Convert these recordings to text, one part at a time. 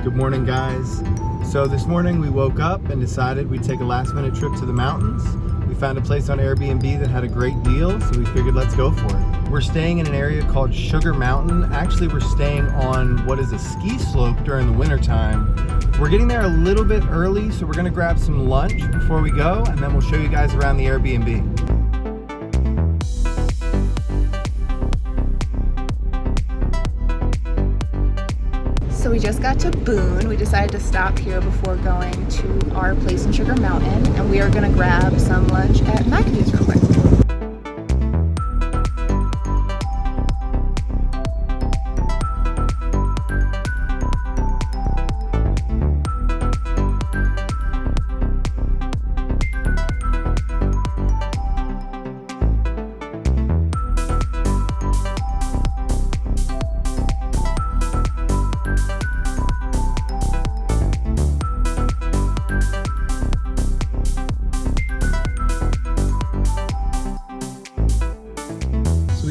Good morning, guys. So this morning we woke up and decided we'd take a last-minute trip to the mountains. We found a place on Airbnb that had a great deal, so we figured let's go for it. We're staying in an area called Sugar Mountain. Actually, we're staying on what is a ski slope during the winter time. We're getting there a little bit early, so we're gonna grab some lunch before we go, and then we'll show you guys around the Airbnb. So we just got to Boone. We decided to stop here before going to our place in Sugar Mountain, and we are gonna grab some lunch at McAdoo's real quick.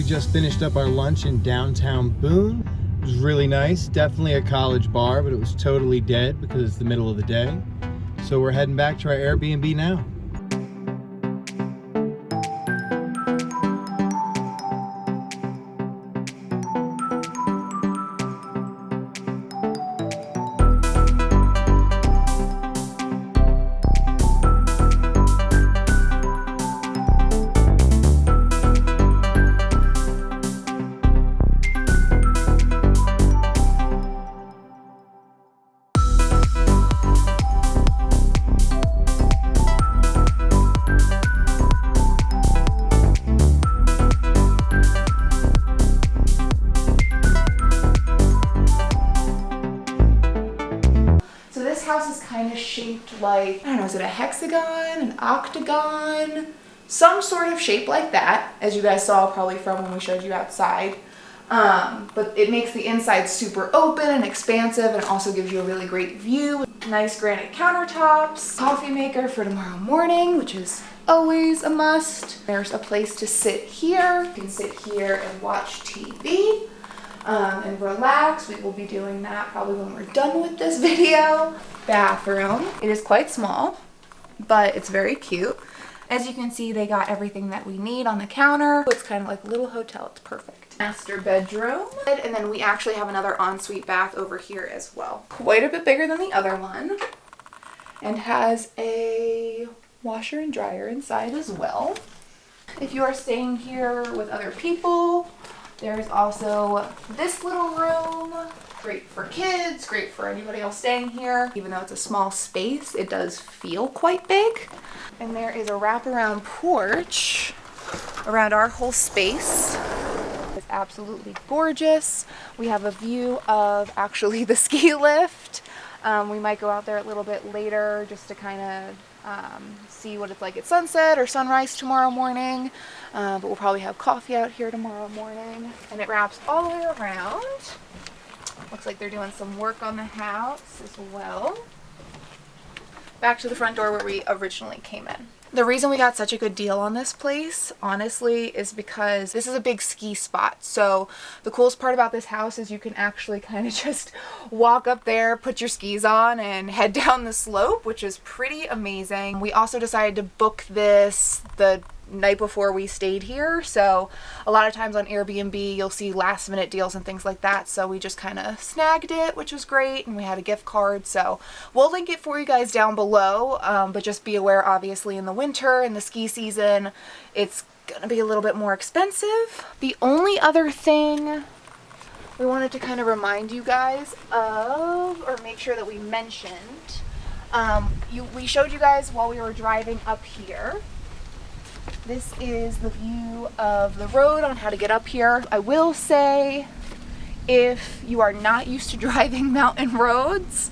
Just finished up our lunch in downtown Boone. It was really nice. Definitely a college bar, but it was totally dead because it's the middle of the day. So we're heading back to our Airbnb now. House is kind of shaped like, I don't know, is it a hexagon, an octagon, some sort of shape like that, as you guys saw probably from when we showed you outside. But it makes the inside super open and expansive, and also gives you a really great view. Nice granite countertops, coffee maker for tomorrow morning, which is always a must. There's a place to sit here. You can sit here and watch TV. And relax. We will be doing that probably when we're done with this video. Bathroom. It is quite small, but it's very cute. As you can see, they got everything that we need on the counter. It's kind of like a little hotel. It's perfect. Master bedroom. And then we actually have another ensuite bath over here as well. Quite a bit bigger than the other one. And has a washer and dryer inside as well. If you are staying here with other people, there's also this little room, great for kids, great for anybody else staying here. Even though it's a small space, it does feel quite big. And there is a wraparound porch around our whole space. It's absolutely gorgeous. We have a view of actually the ski lift. We might go out there a little bit later just to kind of see what it's like at sunset or sunrise tomorrow morning. But we'll probably have coffee out here tomorrow morning. And it wraps all the way around. Looks like they're doing some work on the house as well. Back to the front door where we originally came in. The reason we got such a good deal on this place, honestly, is because this is a big ski spot. So the coolest part about this house is you can actually kind of just walk up there, put your skis on, and head down the slope, which is pretty amazing. We also decided to book this the night before we stayed here, so a lot of times on Airbnb you'll see last minute deals and things like that, so we just kind of snagged it, which was great, and we had a gift card, so we'll link it for you guys down below. But just be aware, obviously in the winter and the ski season it's gonna be a little bit more expensive. The only other thing we wanted to kind of remind you guys of, or make sure that we mentioned, we showed you guys while we were driving up here. This is the view of the road on how to get up here. I will say, if you are not used to driving mountain roads,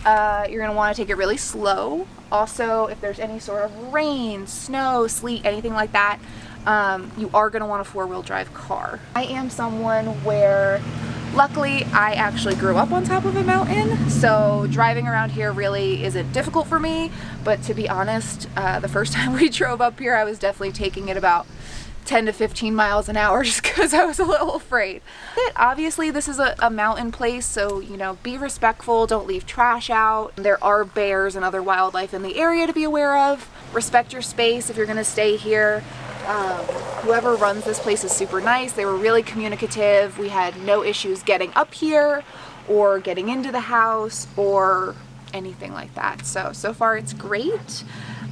you're going to want to take it really slow. Also, if there's any sort of rain, snow, sleet, anything like that, you are going to want a four-wheel drive car. I am someone where, luckily, I actually grew up on top of a mountain, so driving around here really isn't difficult for me. But to be honest, the first time we drove up here, I was definitely taking it about 10 to 15 miles an hour just because I was a little afraid. But obviously this is a mountain place, so you know, be respectful, don't leave trash out. There are bears and other wildlife in the area to be aware of. Respect your space if you're gonna stay here. Whoever runs this place is super nice. They were really communicative. We had no issues getting up here or getting into the house or anything like that. So far it's great.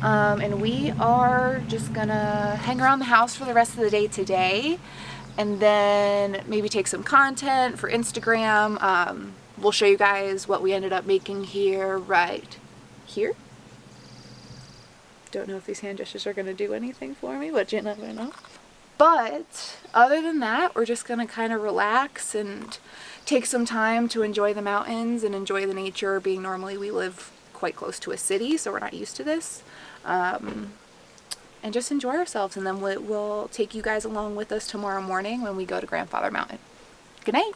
And we are just gonna hang around the house for the rest of the day today, and then maybe take some content for Instagram. We'll show you guys what we ended up making here right here. Don't know if these hand gestures are gonna do anything for me, but you never know. But other than that, we're just gonna kind of relax and take some time to enjoy the mountains and enjoy the nature, being normally we live quite close to a city, so we're not used to this. And just enjoy ourselves, and then we'll take you guys along with us tomorrow morning when we go to Grandfather Mountain. Good night.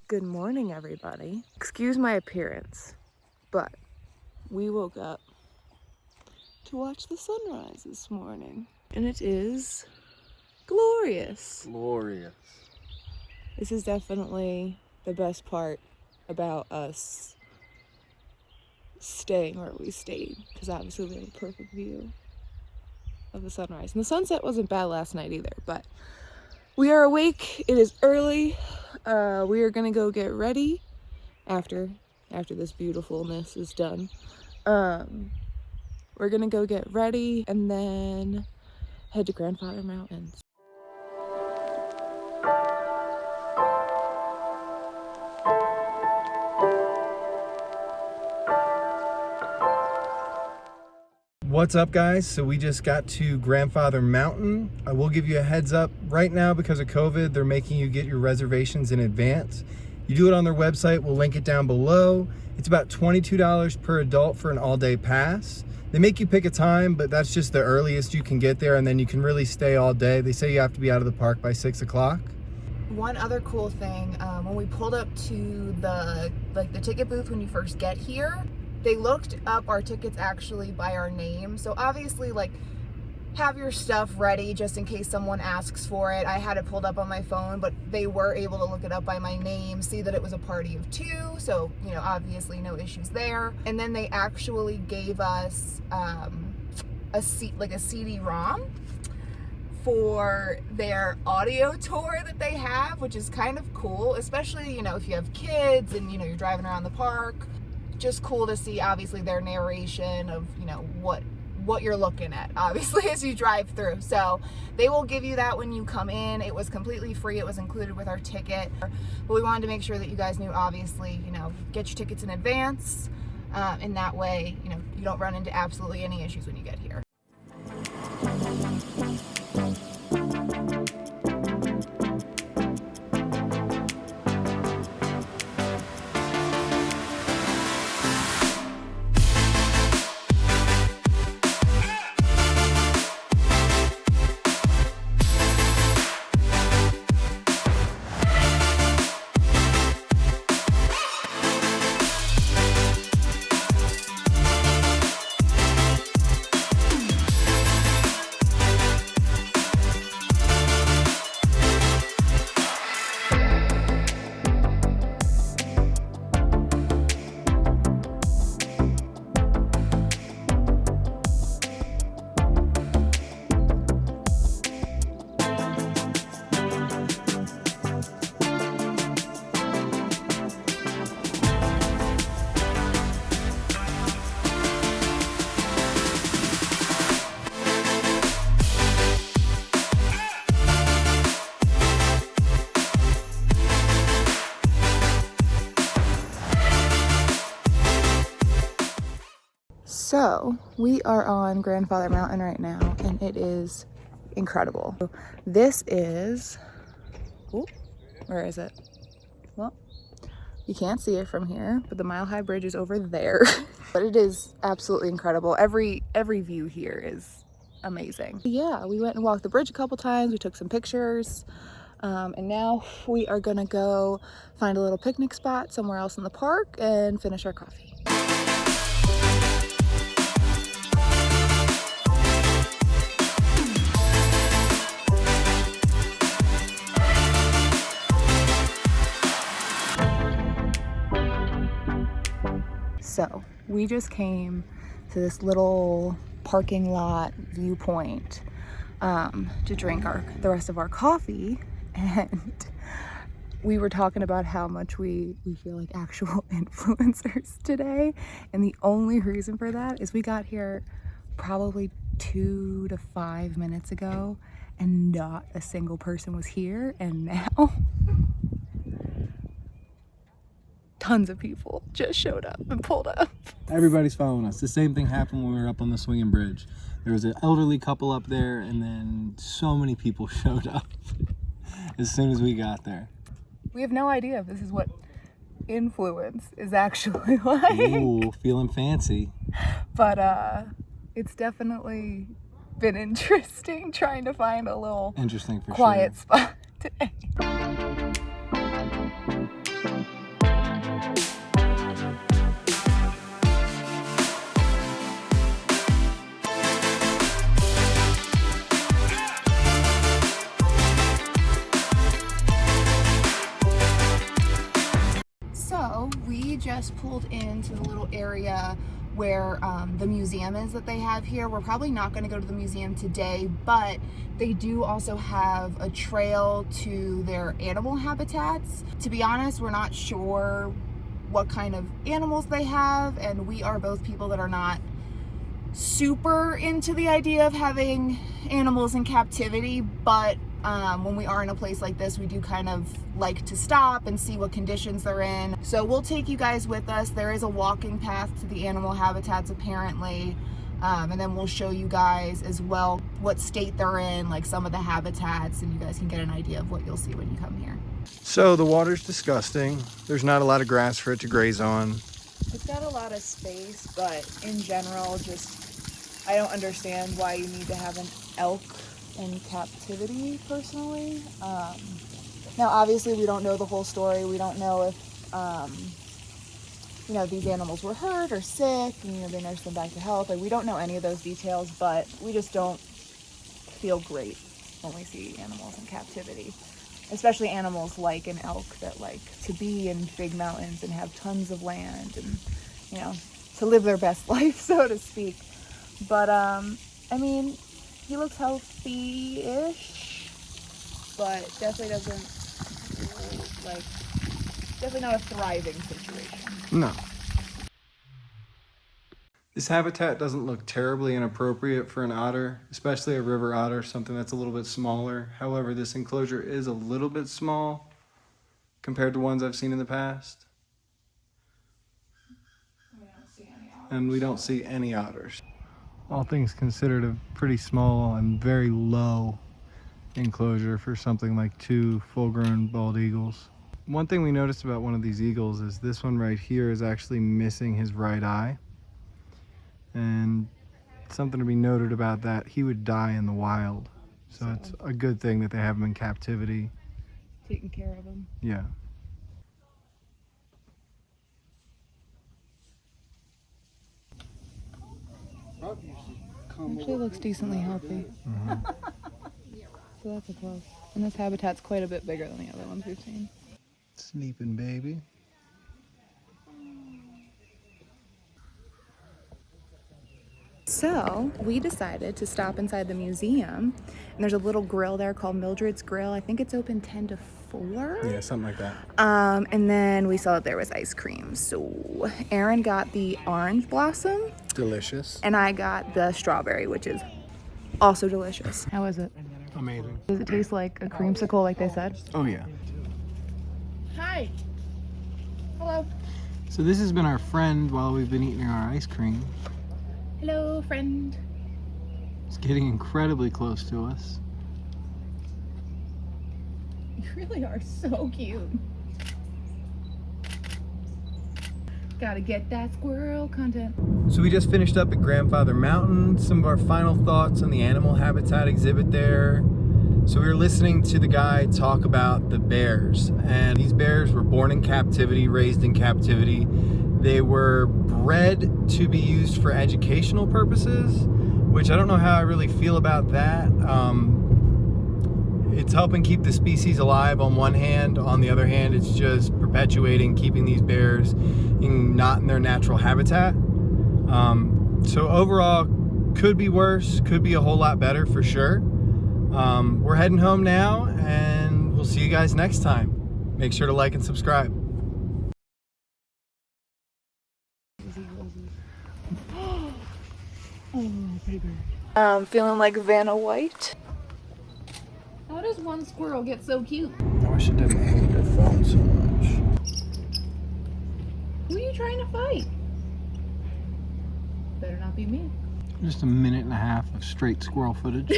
Good morning, everybody. Excuse my appearance, but we woke up to watch the sunrise this morning, and it is glorious. Glorious. This is definitely the best part about us staying where we stayed, because obviously we have a perfect view of the sunrise. And the sunset wasn't bad last night either, but we are awake. It is early. We are gonna go get ready after this beautifulness is done. We're gonna go get ready and then head to Grandfather Mountain. What's up, guys? So we just got to Grandfather Mountain. I will give you a heads up right now, because of COVID, they're making you get your reservations in advance. You do it on their website. We'll link it down below. It's about $22 per adult for an all-day pass. They make you pick a time, but that's just the earliest you can get there, and then you can really stay all day. They say you have to be out of the park by 6 o'clock. One other cool thing, when we pulled up to the ticket booth when you first get here, they looked up our tickets actually by our name. So obviously, like, have your stuff ready just in case someone asks for it. I had it pulled up on my phone, but they were able to look it up by my name, see that it was a party of 2. So, you know, obviously no issues there. And then they actually gave us a CD-ROM for their audio tour that they have, which is kind of cool, especially, you know, if you have kids and, you know, you're driving around the park. Just cool to see, obviously, their narration of, you know, what you're looking at, obviously, as you drive through. So they will give you that when you come in. It was completely free. It was included with our ticket. But we wanted to make sure that you guys knew, obviously, you know, get your tickets in advance. And that way, you know, you don't run into absolutely any issues when you get here. So we are on Grandfather Mountain right now, and it is incredible. This is, where is it? Well, You can't see it from here, but the Mile High Bridge is over there. But it is absolutely incredible. Every view here is amazing. Yeah, we went and walked the bridge a couple times. We took some pictures. And now we are gonna go find a little picnic spot somewhere else in the park and finish our coffee. So we just came to this little parking lot viewpoint to drink the rest of our coffee, and we were talking about how much we feel like actual influencers today, and the only reason for that is we got here probably 2 to 5 minutes ago and not a single person was here, and now tons of people just showed up and pulled up. Everybody's following us. The same thing happened when we were up on the swinging bridge. There was an elderly couple up there, and then so many people showed up as soon as we got there. We have no idea if this is what influence is actually like. Ooh, feeling fancy. But it's definitely been interesting trying to find a little interesting for quiet sure. spot today. So we just pulled into the little area where the museum is that they have here. We're probably not going to go to the museum today, but they do also have a trail to their animal habitats. To be honest, we're not sure what kind of animals they have, and we are both people that are not super into the idea of having animals in captivity, but when we are in a place like this, we do kind of like to stop and see what conditions they're in. So we'll take you guys with us. There is a walking path to the animal habitats apparently, and then we'll show you guys as well what state they're in, like some of the habitats, and you guys can get an idea of what you'll see when you come here. So the water's disgusting. There's not a lot of grass for it to graze on. It's got a lot of space, but in general, just I don't understand why you need to have an elk in captivity personally. Now obviously we don't know the whole story. We don't know if these animals were hurt or sick and they nursed them back to health. Like, we don't know any of those details, but we just don't feel great when we see animals in captivity, especially animals like an elk that like to be in big mountains and have tons of land and to live their best life, so to speak. But I mean, he looks healthy-ish, but definitely definitely not a thriving situation. No. This habitat doesn't look terribly inappropriate for an otter, especially a river otter, something that's a little bit smaller. However, this enclosure is a little bit small compared to ones I've seen in the past. And we don't see any otters. All things considered, a pretty small and very low enclosure for something like 2 full-grown bald eagles. One thing we noticed about one of these eagles is this one right here is actually missing his right eye. And something to be noted about that, he would die in the wild. So it's a good thing that they have him in captivity. Taking care of him. Yeah. Actually looks decently healthy. Mm-hmm. So that's a plus. And this habitat's quite a bit bigger than the other ones we've seen. Sleeping baby. So we decided to stop inside the museum, and there's a little grill there called Mildred's Grill. I think it's open 10 to 4. Yeah, something like that. And then we saw that there was ice cream. So Aaron got the orange blossom. Delicious. And I got the strawberry, which is also delicious. How is it? Amazing. Does it taste like a creamsicle like they said? Oh yeah. Hi. Hello. So this has been our friend while we've been eating our ice cream. Hello, friend. It's getting incredibly close to us. You really are so cute. Gotta get that squirrel content. So we just finished up at Grandfather Mountain. Some of our final thoughts on the animal habitat exhibit there. So we were listening to the guy talk about the bears, and these bears were born in captivity, raised in captivity. They were bred to be used for educational purposes, which I don't know how I really feel about that. It's helping keep the species alive on one hand. On the other hand, it's just perpetuating, keeping these bears not in their natural habitat. So overall, could be worse, could be a whole lot better for sure. We're heading home now, and we'll see you guys next time. Make sure to like and subscribe. I'm feeling like Vanna White. How does one squirrel get so cute? I wish it didn't hate their phone so much. Who are you trying to fight? Better not be me. Just a minute and a half of straight squirrel footage.